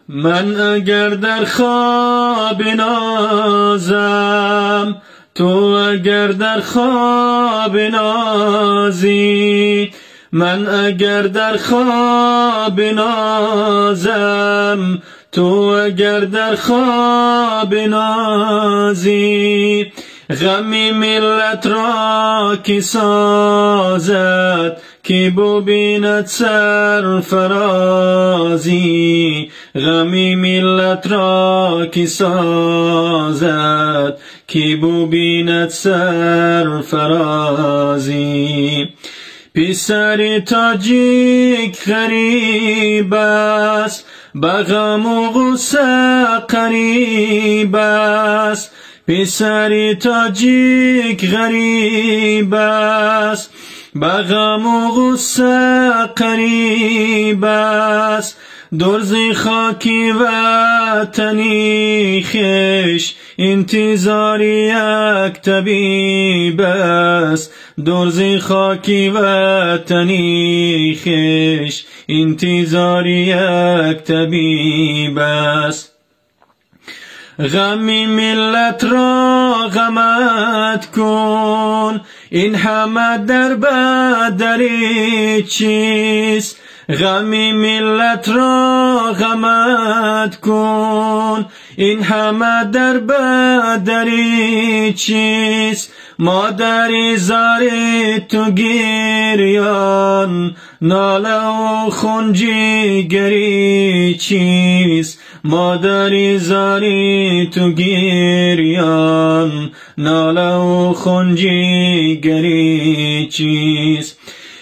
من اگر در خواب نازم، تو اگر در خواب نازی. من اگر در خواب نازم، تو اگر در خواب نازی. غمی ملت را کی سازد، کی ببیند سرفرازی. غمی ملت را کی سازد، کی ببیند سرفرازی. پسر تاجیک غریب است، به غم و غصه قریب است. پسر تاجیک غریب است، به غم و غصه قریب است. درز خاکی وطنی خویش، انتظار یک طبیب است. درز خاکی وطنی خویش، انتظار یک طبیب است. غم ملت را غمت کن، این همه در بدری چیست. غم ملت را غمت کن، این همه در بدری چیست. مادری زار تو گریان، ناله و خونجیگری چیست. مادری زاری تو گریان، ناله و خونجیگری چیست.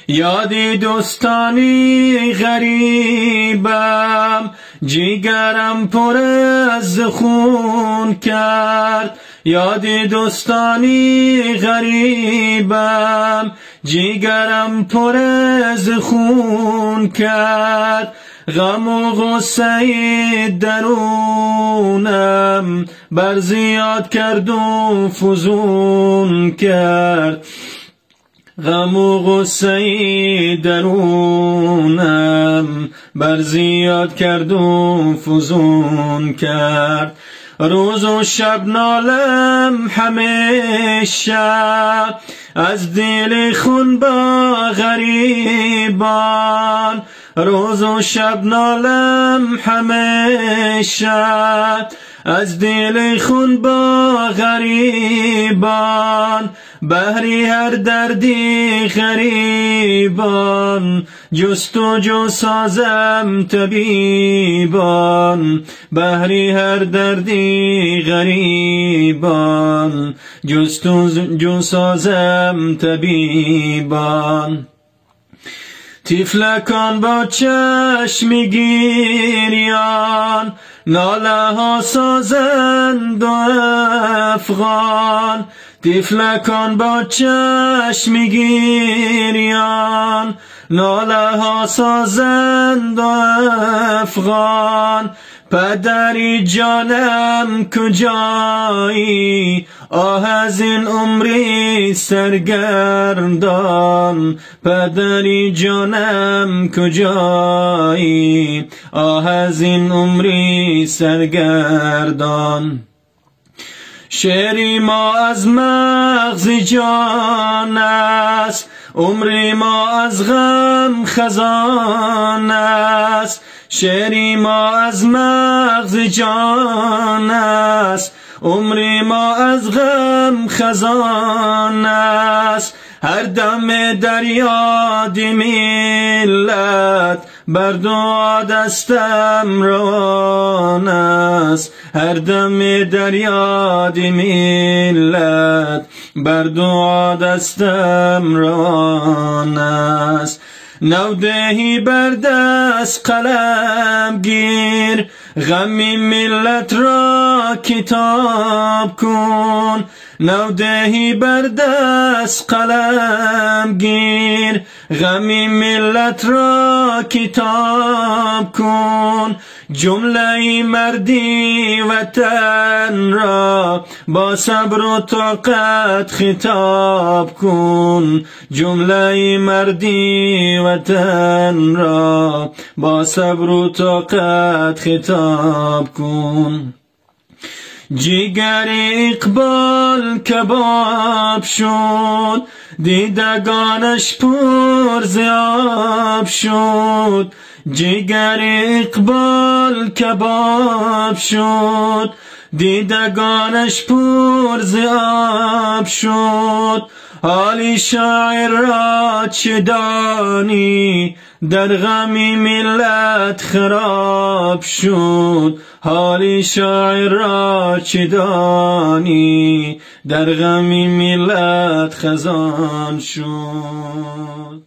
یادی دوستانی غریبم، جیگرم پر از خون کرد. یادی دوستانی غریبم، جیگرم پر از خون کرد. غم و غصه درونم، بر زیاد کرد و فزون کرد. غم و غصه درونم، بر زیاد کرد و فزون کرد. روز و شب نالم همیشه، از دل خون با غریبان. روز و شب نالم همیشه، از دل خون با غریبان. بهری هر دردی غریبان، جستجو سازم طبیبان. بهری هر دردی غریبان، جستجو سازم طبیبان. طفلکان با چشم گریان، ناله ها سازند و افغان. طفلکان با چشم گریان، ناله ها سازند و افغان. پدری جانم کجایی، آه از این عمری سرگردان. پدری جانم کجایی، آه از این عمری سرگردان. شعری ما از مغز جان است، عمری ما از غم خزان است. شعری ما از مغز جان است، عمری ما از غم خزان است. هر دم در یاد ملت، بر دعا دستم روان است. هر دم در یاد ملت، بر دعا دستم روان است. نودهی بر دست قلم گیر، غم ملت را کتاب کن. نودهی بر دست قلم گیر، غمی ملت را کتاب کن، جمله مردی وطن را با صبر و طاقت خطاب کن، جمله مردی وطن را با صبر و طاقت خطاب کن. جگر اقبال کباب شد، دیدگانش پر ز آب شد. جگر اقبال کباب شد، دیدگانش پر ز آب شد. حالی شاعر را چه دانی، در غم ملت خراب شد. حالی شاعر را چه دانی، در غم ملت خزان شد.